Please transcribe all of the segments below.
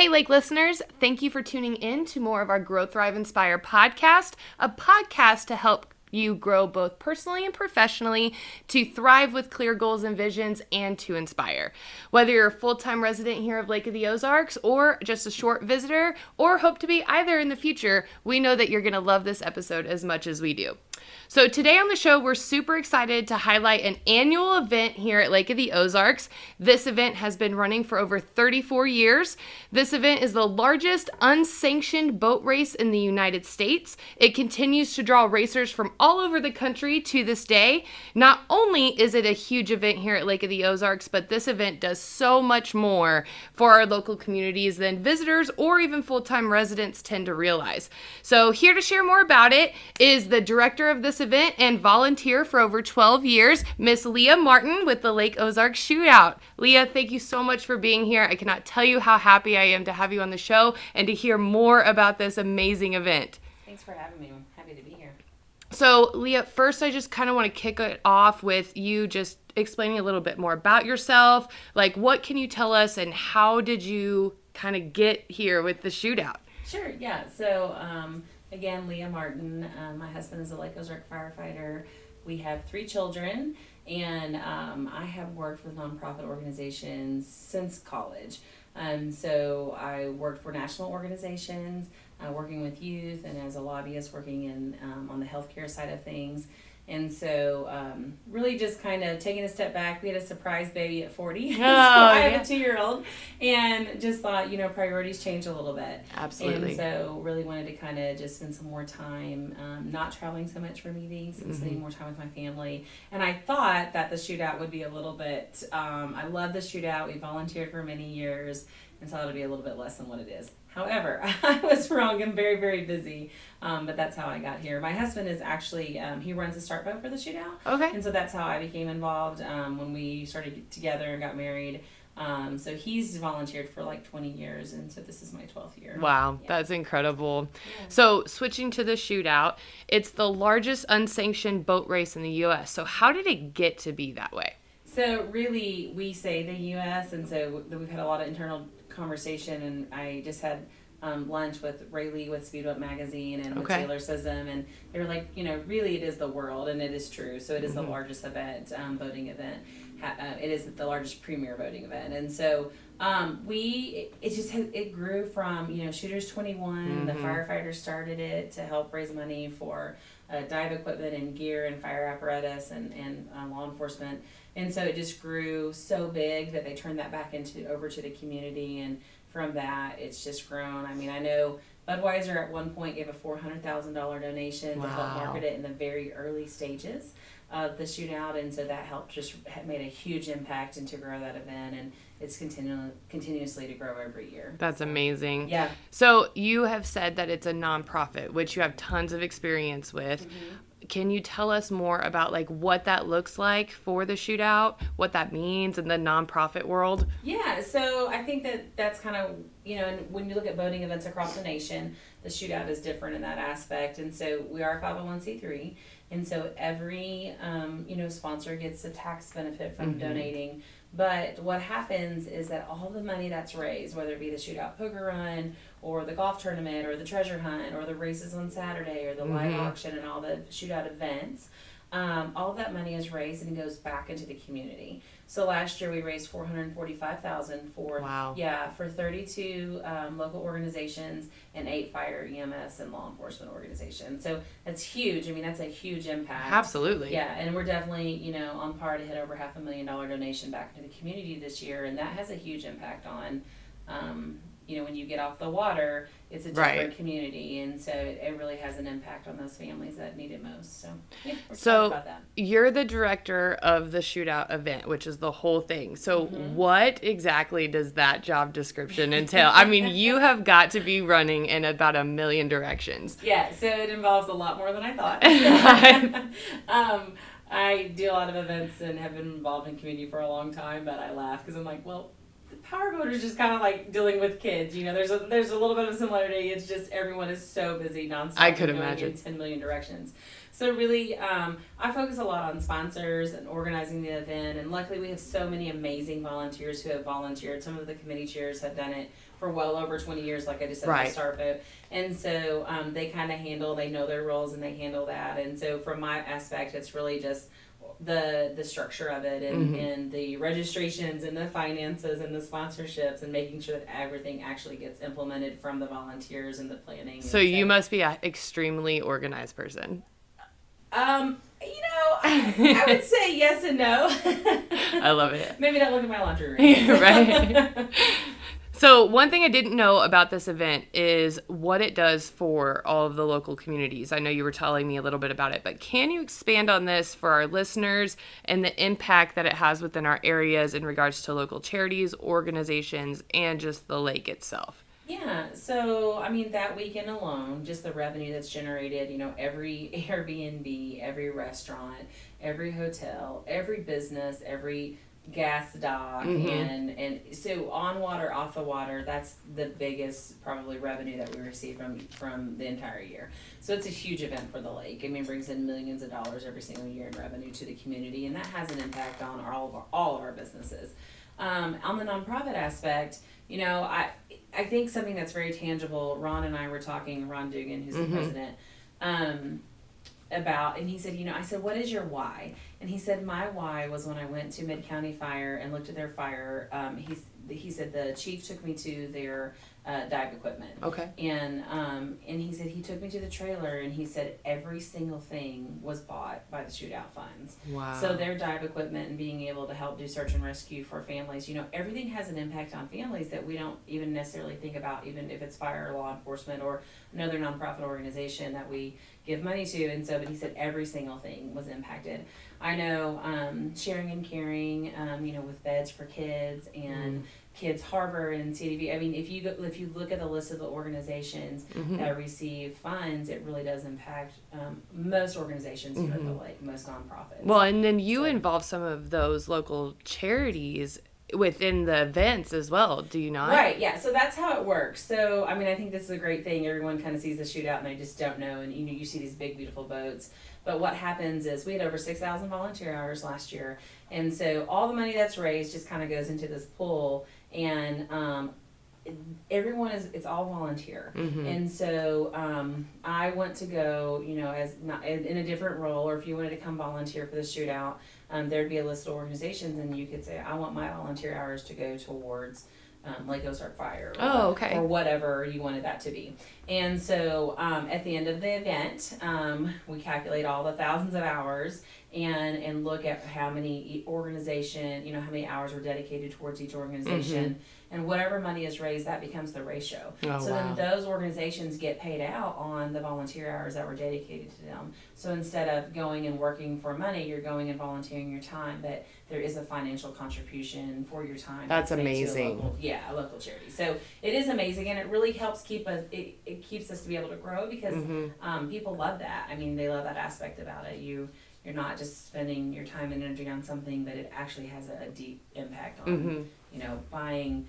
Hey, Lake listeners, thank you for tuning in to more of our Grow, Thrive, Inspire podcast, a podcast to help you grow both personally and professionally, to thrive with clear goals and visions, and to inspire. Whether you're a full-time resident here of Lake of the Ozarks or just a short visitor or hope to be either in the future, we know that you're going to love this episode as much as we do. So today on the show, we're super excited to highlight an annual event here at Lake of the Ozarks. This event has been running for over 34 years. This event is the largest unsanctioned boat race in the United States. It continues to draw racers from all over the country to this day. Not only is it a huge event here at Lake of the Ozarks, but this event does so much more for our local communities than visitors or even full-time residents tend to realize. So here to share more about it is the director of this event and volunteer for over 12 years, Miss Leah Martin with the Lake Ozarks Shootout. Leah, thank you so much for being here. I cannot tell you how happy I am to have you on the show and to hear more about this amazing event. Thanks for having me. I'm happy to be here. So, Leah, first I just kind of want to kick it off with you just explaining a little bit more about yourself. Like, what can you tell us and how did you kind of get here with the shootout? Sure, yeah. So, again, Leah Martin. My husband is a Lake Ozark firefighter. We have 3 children, and I have worked with nonprofit organizations since college. So I worked for national organizations, working with youth, and as a lobbyist working in on the healthcare side of things. And so really just kind of taking a step back. We had a surprise baby at 40. So I have a 2-year-old, and just thought, priorities change a little bit. Absolutely. And so really wanted to kind of just spend some more time not traveling so much for meetings and spending more time with my family. And I thought that the shootout would be a little bit, I love the shootout. We volunteered for many years, and so it would be a little bit less than what it is. However, I was wrong. I'm very, very busy, but that's how I got here. My husband is actually, he runs a start boat for the shootout. Okay. And so that's how I became involved when we started together and got married. So he's volunteered for like 20 years, and so this is my 12th year. Wow, yeah. That's incredible. Yeah. So switching to the shootout, it's the largest unsanctioned boat race in the U.S. So how did it get to be that way? So really, we say the U.S., and so we've had a lot of internal conversation, and I just had lunch with Ray Lee with Speedboat Magazine and with Taylor Sism, and they were like, really it is the world, and it is true. So it is the largest event, boating event. It is the largest premier boating event, and so it grew from Shooters 21. The firefighters started it to help raise money for dive equipment and gear and fire apparatus and law enforcement. And so it just grew so big that they turned that back over to the community, and from that it's just grown. I mean, I know Budweiser at one point gave a $400,000 donation to help market it in the very early stages of the shootout, and so that helped made a huge impact and to grow that event, and it's continuously to grow every year. That's amazing. Yeah. So you have said that it's a nonprofit, which you have tons of experience with. Can you tell us more about what that looks like for the shootout, what that means in the nonprofit world? Yeah, so I think that's kind of, and when you look at boating events across the nation, the shootout is different in that aspect. And so we are 501c3, and so every, sponsor gets a tax benefit from donating. But what happens is that all the money that's raised, whether it be the shootout poker run or the golf tournament or the treasure hunt or the races on Saturday or the live auction and all the shootout events, all of that money is raised and goes back into the community. So last year we raised $445,000 for 32 local organizations and 8 fire, EMS, and law enforcement organizations. So that's huge. I mean, that's a huge impact. Absolutely. Yeah, and we're definitely on par to hit over $500,000 donation back into the community this year, and that has a huge impact on. When you get off the water, it's a different community, and so it really has an impact on those families that need it most. So, yeah, we're excited about that. You're the director of the shootout event, which is the whole thing. So what exactly does that job description entail? I mean, you have got to be running in about 1 million directions. Yeah, so it involves a lot more than I thought. I do a lot of events and have been involved in community for a long time, but I laugh because I'm like, well, Powerboat is just kind of like dealing with kids. You know, there's a little bit of similarity. It's just everyone is so busy nonstop. I could going imagine. in 10 million directions. So really, I focus a lot on sponsors and organizing the event. And luckily, we have so many amazing volunteers who have volunteered. Some of the committee chairs have done it for well over 20 years, like I just said, Right. with Starboat. And so they kind of they know their roles and they handle that. And so from my aspect, it's really just the structure of it and the registrations and the finances and the sponsorships and making sure that everything actually gets implemented from the volunteers and the planning. So you must be an extremely organized person. I would say yes and no. I love it. Maybe not look at my laundry room. Right. So one thing I didn't know about this event is what it does for all of the local communities. I know you were telling me a little bit about it, but can you expand on this for our listeners and the impact that it has within our areas in regards to local charities, organizations, and just the lake itself? Yeah, so I mean that weekend alone, just the revenue that's generated, every Airbnb, every restaurant, every hotel, every business, every gas dock, and so on water, off the water, that's the biggest probably revenue that we receive from the entire year. So it's a huge event for the lake. I mean, it brings in millions of dollars every single year in revenue to the community, and that has an impact on all of our businesses. On the nonprofit aspect, I think something that's very tangible. Ron and I were talking. Ron Dugan, who's the president, about, and he said, I said, what is your why? And he said, my why was when I went to Mid-County Fire and looked at their fire. He said the chief took me to their dive equipment. Okay. And he said he took me to the trailer and he said every single thing was bought by the shootout funds. Wow. So their dive equipment and being able to help do search and rescue for families, everything has an impact on families that we don't even necessarily think about, even if it's fire or law enforcement or another nonprofit organization that we give money to. And so, but he said every single thing was impacted. I know Sharing and Caring, with beds for kids and Kids Harbor and CDV. I mean, if you look at the list of the organizations that receive funds, it really does impact most organizations here at the lake, most nonprofits. Well, and then you involve some of those local charities within the events as well, do you not? Right, yeah. So that's how it works. So, I mean, I think this is a great thing. Everyone kind of sees the shootout and they just don't know. And, you see these big, beautiful boats. But what happens is we had over 6,000 volunteer hours last year. And so all the money that's raised just kind of goes into this pool. And everyone it's all volunteer. And so I want to go, as not in a different role, or if you wanted to come volunteer for the shootout, there'd be a list of organizations and you could say, I want my volunteer hours to go towards Lake Ozark Fire or whatever you wanted that to be. And so at the end of the event, we calculate all the thousands of hours and look at how many organization, how many hours were dedicated towards each organization. And whatever money is raised, that becomes the ratio. Then those organizations get paid out on the volunteer hours that were dedicated to them. So instead of going and working for money, you're going and volunteering your time, but there is a financial contribution for your time. That's amazing. A local charity. So it is amazing, and it really helps keep us, it keeps us to be able to grow because people love that. I mean, they love that aspect about it. You're not just spending your time and energy on something, but it actually has a deep impact on, buying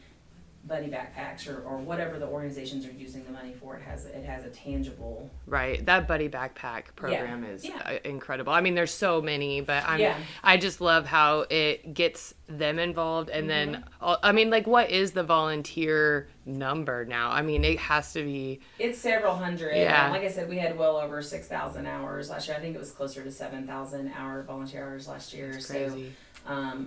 buddy backpacks or whatever the organizations are using the money for. It has a tangible. Right. That buddy backpack program is incredible. I mean, there's so many, but I just love how it gets them involved. And then, what is the volunteer number now? I mean, it has to be. It's several hundred. Yeah. Like I said, we had well over 6,000 hours last year. I think it was closer to 7,000 volunteer hours last year. That's crazy. So,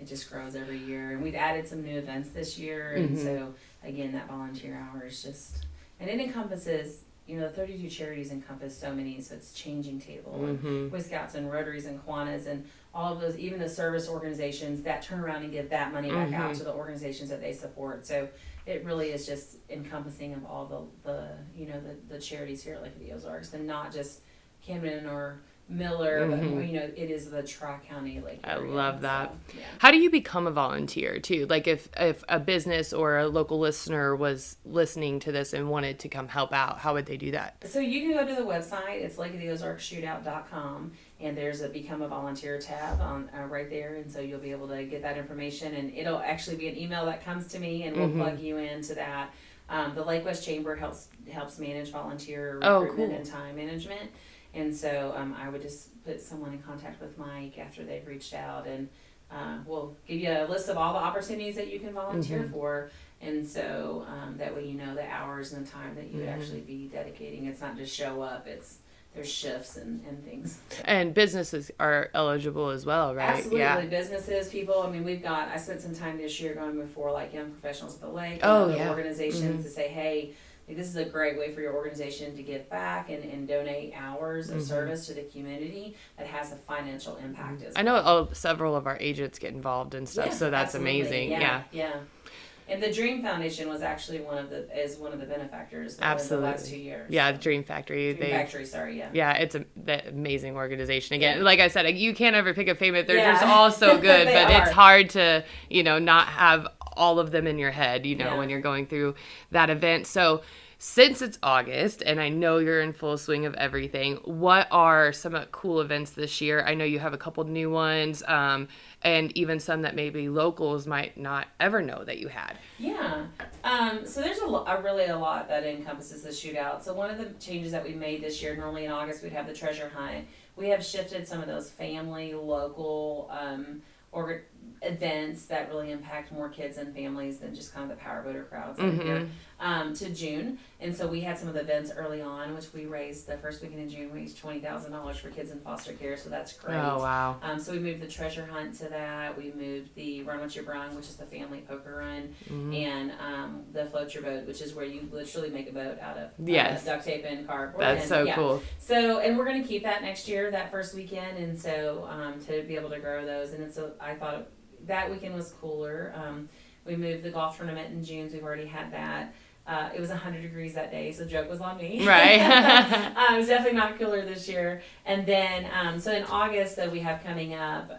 it just grows every year, and we've added some new events this year, and so again, that volunteer hours and it encompasses, the 32 charities encompass so many, so it's Changing Table, and Boy Scouts and Rotaries and Kiwanis and all of those, even the service organizations that turn around and give that money back out to the organizations that they support. So it really is just encompassing of all the charities here at Lake of the Ozarks, and not just Camden or Miller, but it is the Tri-County Lake area. I love that. So, yeah. How do you become a volunteer too? Like if a business or a local listener was listening to this and wanted to come help out, how would they do that? So you can go to the website. It's lakeoftheozarksshootout.com, and there's a Become a Volunteer tab on right there, and so you'll be able to get that information, and it'll actually be an email that comes to me, and we'll plug you into that. The Lake West Chamber helps manage volunteer recruitment and time management, and so I would just put someone in contact with Mike after they've reached out, and we'll give you a list of all the opportunities that you can volunteer for. And so that way you know the hours and the time that you would actually be dedicating. It's not just show up, there's shifts and things. And businesses are eligible as well, right? Absolutely. Yeah. Businesses, people. I mean, I spent some time this year going before like Young Professionals at the Lake and other organizations to say, hey, this is a great way for your organization to give back and donate hours of service to the community that has a financial impact as well. I know several of our agents get involved and stuff, so that's amazing. Yeah. And the Dream Foundation was actually one of the benefactors in the last 2 years. Yeah, the Dream Factory. Yeah, it's the amazing organization. Again, like I said, you can't ever pick a favorite. They're just all so good, but it's hard to, not have all of them in your head, when you're going through that event. So since it's August, and I know you're in full swing of everything, what are some cool events this year? I know you have a couple new ones, and even some that maybe locals might not ever know that you had. Yeah. So there's a lot that encompasses the shootout. So one of the changes that we made this year, normally in August we'd have the treasure hunt. We have shifted some of those family, local, events that really impact more kids and families than just kind of the powerboater crowds here, to June. And so we had some of the events early on, which we raised the first weekend in June. We raised $20,000 for kids in foster care, so that's great. Oh, wow. So we moved the treasure hunt to that. We moved the Run What You Brung, which is the family poker run, and the Float Your Boat, which is where you literally make a boat out of duct tape and cardboard. That's cool. So, and we're going to keep that next year, that first weekend, and so to be able to grow those. And I thought that weekend was cooler. We moved the golf tournament in June, so we've already had that. It was 100 degrees that day, so the joke was on me. Right. It was definitely not cooler this year. And then, so in August that we have coming up,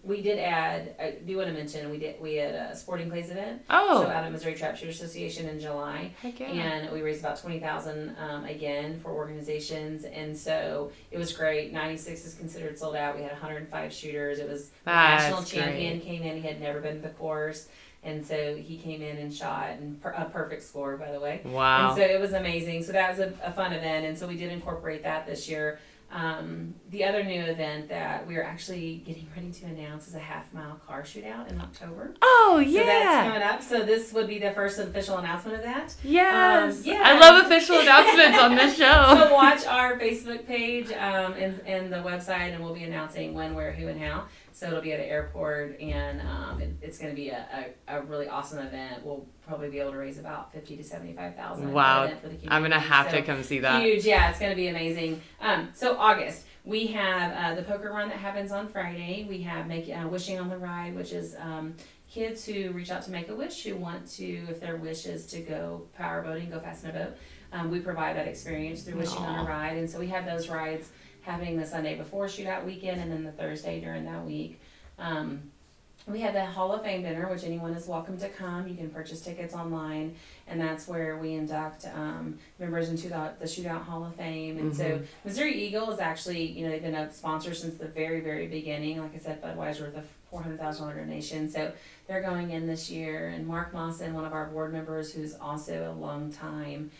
we did add, I do want to mention, we had a sporting clays event. Oh. So out of Missouri Trap Shooter Association in July. Heck yeah. And we raised about $20,000 again for organizations. And so it was great. 96 is considered sold out. We had 105 shooters. It was the national champion came in. He had never been to the course. And so he came in and shot, and a perfect score, by the way. Wow. And so it was amazing. So that was a fun event, and so we did incorporate that this year. The other new event that we are actually getting ready to announce is a half-mile car shootout in October. Oh, yeah. So that's coming up. So this would be the first official announcement of that. Yes. I love official announcements on this show. So watch our Facebook page and the website, and we'll be announcing when, where, who, and how. So it'll be at an airport, and it's going to be a really awesome event. We'll probably be able to raise about $50,000 to $75,000. Wow! For the I'm going to have to come see that. Huge, yeah! It's going to be amazing. So August, we have the poker run that happens on Friday. We have Wishing on the Ride, which is kids who reach out to Make-A-Wish who want to, if their wish is to go powerboating, go fast in a boat. We provide that experience through Wishing on a Ride, and so we have those rides happening the Sunday before shootout weekend and then the Thursday during that week. We have the Hall of Fame dinner, which anyone is welcome to come. You can purchase tickets online, and that's where we induct members into the Shootout Hall of Fame. And so Missouri Eagle is actually, they've been a sponsor since the very, very beginning. Like I said, Budweiser with a $400,000 donation. So they're going in this year. And Mark Mawson, one of our board members, who's also a long time,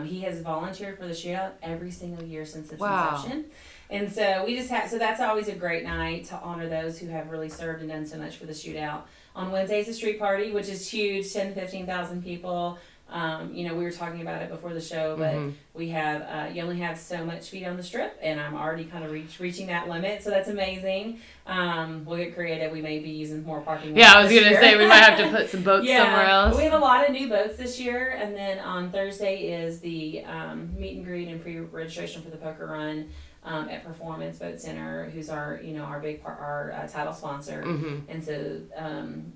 he has volunteered for the shootout every single year since its inception. And so we just so that's always a great night to honor those who have really served and done so much for the shootout. On Wednesday's a street party, which is huge, 10,000 to 15,000 people. We were talking about it before the show, but we have, you only have so much feet on the strip, and I'm already kind of reaching that limit, so that's amazing. We'll get creative. We may be using more parking lots. Yeah, I was going to say, we might have to put some boats somewhere else. We have a lot of new boats this year, and then on Thursday is the meet and greet and pre-registration for the poker run. At Performance Boat Center, who's our title sponsor. And so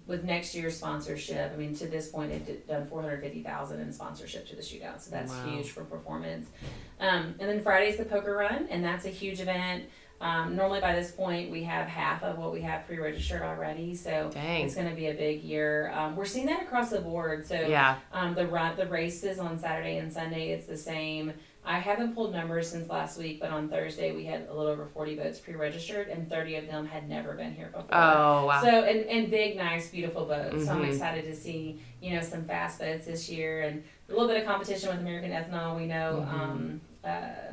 with next year's sponsorship, to this point they've done $450,000 in sponsorship to the shootout, so that's huge for Performance. And then Friday's the poker run, and that's a huge event. Normally by this point we have half of what we have pre-registered already, so it's going to be a big year. We're seeing that across the board. So the races on Saturday and Sunday, it's the same. I haven't pulled numbers since last week, but on Thursday we had a little over 40 boats pre-registered, and 30 of them had never been here before. Oh, wow. So, and big, nice, beautiful boats. Mm-hmm. So I'm excited to see, some fast boats this year, and a little bit of competition with American Ethanol. We know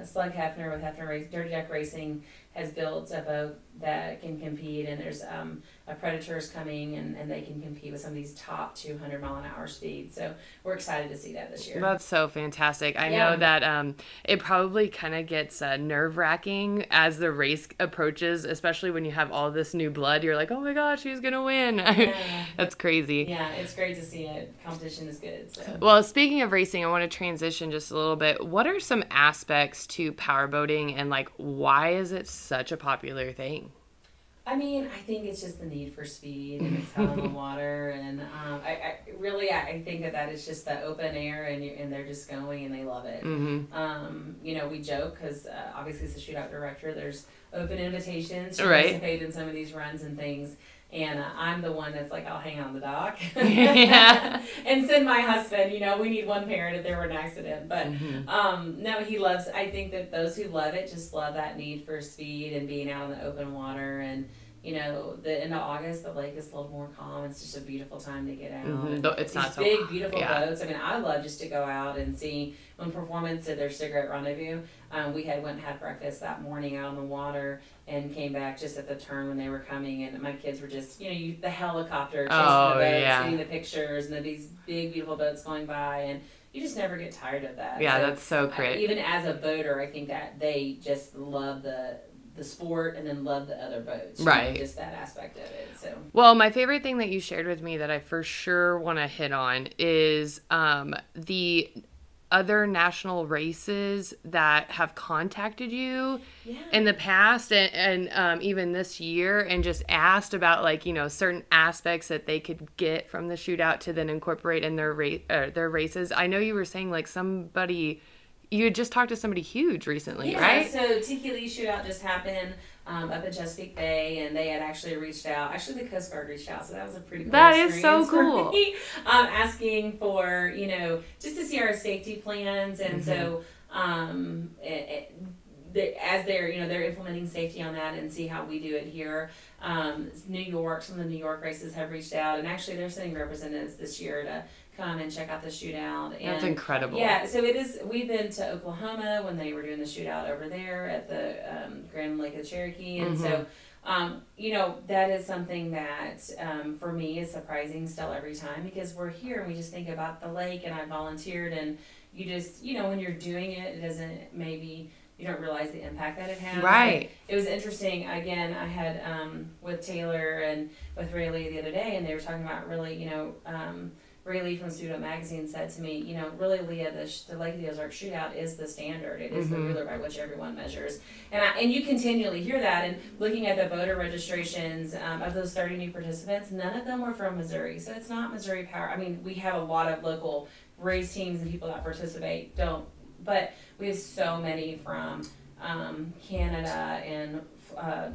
Slug Hefner with Hefner Dirty Deck Racing has built a boat that can compete, and there's a Predators coming, and they can compete with some of these top 200 mile an hour speeds. So we're excited to see that this year. That's so fantastic. I know that it probably kind of gets nerve-wracking as the race approaches, especially when you have all this new blood. You're like, oh my gosh, who's going to win? Yeah. That's crazy. Yeah, it's great to see it. Competition is good. So. Well, speaking of racing, I want to transition just a little bit. What are some aspects to powerboating, and like, why is it such a popular thing? I mean, I think it's just the need for speed and it's out on the water, and I think that is just the open air, and they're just going and they love it. Mm-hmm. We joke because obviously as the shootout director, there's open invitations to Right. participate in some of these runs and things. And I'm the one that's like, I'll hang out on the dock Yeah. and send my husband. We need one parent if there were an accident. But no, he loves. I think that those who love it just love that need for speed and being out in the open water. And the end of August, the lake is a little more calm. It's just a beautiful time to get out. Mm-hmm. It's not so big, beautiful boats. I mean, I love just to go out and see when Performance did their cigarette rendezvous. We went and had breakfast that morning out on the water and came back just at the turn when they were coming, and my kids were just, the helicopter chasing the boats, getting the pictures, and these big, beautiful boats going by, and you just never get tired of that. Yeah, that's so great. Even as a boater, I think that they just love the sport and then love the other boats. Right. Just that aspect of it. So. Well, my favorite thing that you shared with me that I for sure want to hit on is the other national races that have contacted you in the past and even this year, and just asked about certain aspects that they could get from the shootout to then incorporate in their races. I know you were saying you had just talked to somebody huge recently, right? So Tiki Lee Shootout just happened up in Chesapeake Bay, and they had actually reached out. Actually, the Coast Guard reached out, so that was a pretty cool experience. That is so cool. For me, asking for, just to see our safety plans, and so as they're implementing safety on that and see how we do it here. New York, some of the New York races have reached out, and actually they're sending representatives this year to come and check out the shootout. And that's incredible. Yeah, so it is. We've been to Oklahoma when they were doing the shootout over there at the Grand Lake of Cherokee, and so that is something that for me is surprising still every time, because we're here and we just think about the lake, and I volunteered, and you just when you're doing it, it doesn't maybe. You don't realize the impact that it has. Right. But it was interesting. Again, I had with Taylor and with Rayleigh the other day, and they were talking about really, Rayleigh from Shootout Magazine said to me, really, Leah, the Lake of the Ozarks Shootout is the standard. It is the ruler by which everyone measures. And you continually hear that. And looking at the voter registrations of those 30 new participants, none of them were from Missouri. So it's not Missouri Power. I mean, we have a lot of local race teams and people that participate but we have so many from Canada and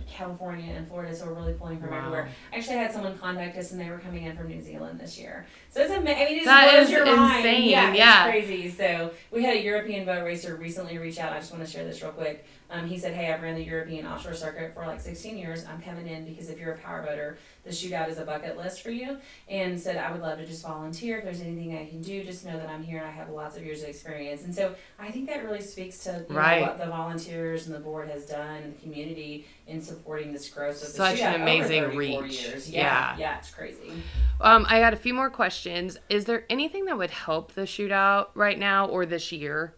California and Florida, so we're really pulling from everywhere. I actually had someone contact us, and they were coming in from New Zealand this year. So it's amazing. I mean, it just blows your mind. Insane. Yeah, it's crazy. So we had a European boat racer recently reach out. I just want to share this real quick. He said, hey, I've ran the European offshore circuit for 16 years. I'm coming in because if you're a power boater, the shootout is a bucket list for you. And said, I would love to just volunteer. If there's anything I can do, just know that I'm here and I have lots of years of experience. And so I think that really speaks to what the volunteers and the board has done in the community in supporting this growth of the shootout. Such an amazing over 34 reach. Years. Yeah, it's crazy. I got a few more questions. Is there anything that would help the shootout right now or this year?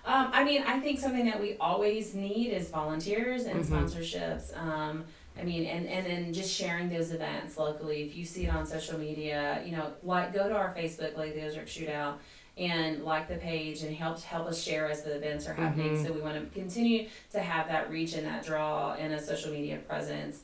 I think something that we always need is volunteers and sponsorships. And then just sharing those events locally. If you see it on social media, go to our Facebook, like the Ozarks Shootout, and like the page and help us share as the events are happening. So we want to continue to have that reach and that draw and a social media presence.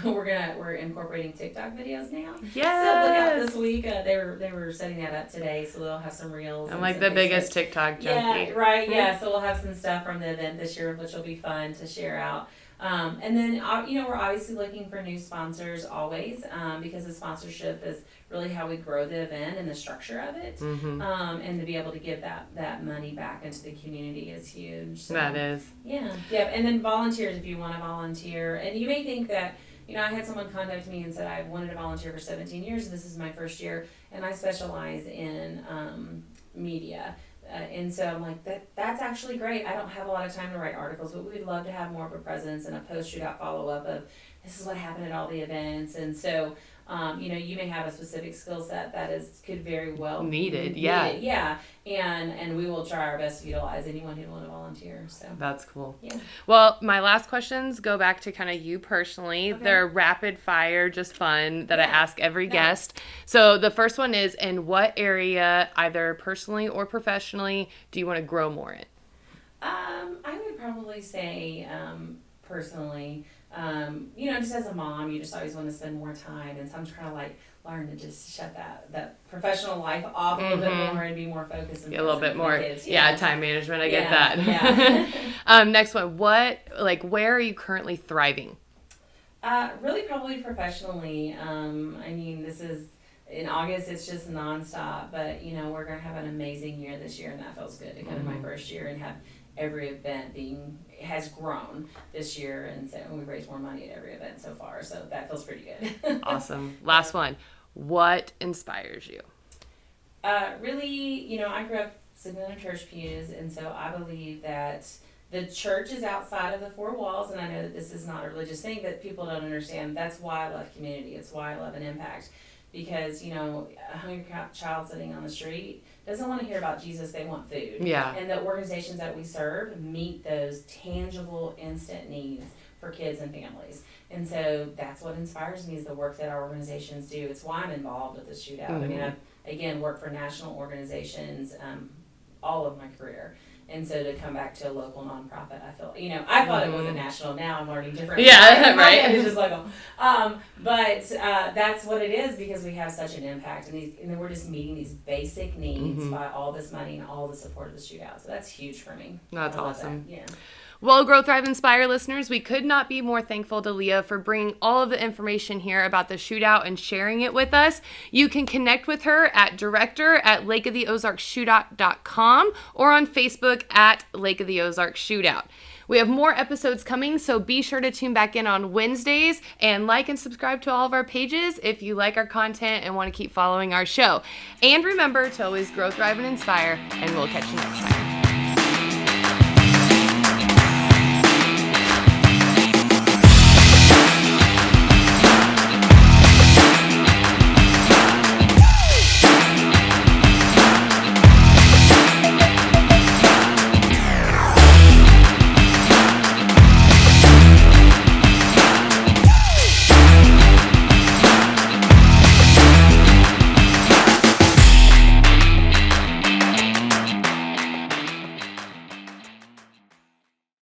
We're incorporating TikTok videos now. Yes. So look out this week. They were setting that up today, so they'll have some reels. I'm like the biggest TikTok junkie. Yeah, right. Yeah, so we'll have some stuff from the event this year, which will be fun to share out. And then we're obviously looking for new sponsors always, because the sponsorship is really how we grow the event and the structure of it. And to be able to give that money back into the community is huge. So, that is. Yeah. And then volunteers, if you want to volunteer. And you may think that, I had someone contact me and said, I've wanted to volunteer for 17 years. This is my first year. And I specialize in media. And so I'm like, that's actually great. I don't have a lot of time to write articles, but we'd love to have more of a presence and a post-shootout follow-up of this is what happened at all the events. And so, you may have a specific skill set that could very well needed. Yeah. And we will try our best to utilize anyone who want to volunteer. So that's cool. Yeah. Well, my last questions go back to kind of you personally. Okay. They're rapid fire, just fun that I ask every guest. So the first one is, in what area, either personally or professionally, do you want to grow more in? I would probably say personally. Just as a mom, you just always want to spend more time, and so I'm trying to learn to just shut that professional life off a little bit more and be more focused and a little bit more. Kids. Yeah, time management. I get that. Yeah. Next one. Where are you currently thriving? Really, probably professionally. This is in August. It's just nonstop, but we're gonna have an amazing year this year, and that feels good to come in my first year and have every event has grown this year, and so we've raised more money at every event so far, so that feels pretty good. Awesome. Last one. What inspires you? Really, I grew up sitting in church pews, and so I believe that the church is outside of the four walls, and I know that this is not a religious thing, but people don't understand. That's why I love community. It's why I love an impact. Because, a hungry child sitting on the street doesn't want to hear about Jesus, they want food. Yeah. And the organizations that we serve meet those tangible, instant needs for kids and families. And so that's what inspires me, is the work that our organizations do. It's why I'm involved with the shootout. I've, again, worked for national organizations all of my career. And so to come back to a local nonprofit, I feel, I thought it was a national. Now I'm learning different. Yeah, right. It's just local. But that's what it is, because we have such an impact, and then we're just meeting these basic needs by all this money and all the support of the shootout. So that's huge for me. That's awesome. That. Yeah. Well, Grow, Thrive, Inspire listeners, we could not be more thankful to Leah for bringing all of the information here about the shootout and sharing it with us. You can connect with her at director@lakeoftheozarksshootout.com or on Facebook at Lake of the Ozarks Shootout. We have more episodes coming, so be sure to tune back in on Wednesdays and like and subscribe to all of our pages if you like our content and want to keep following our show. And remember to always grow, thrive, and inspire, and we'll catch you next time.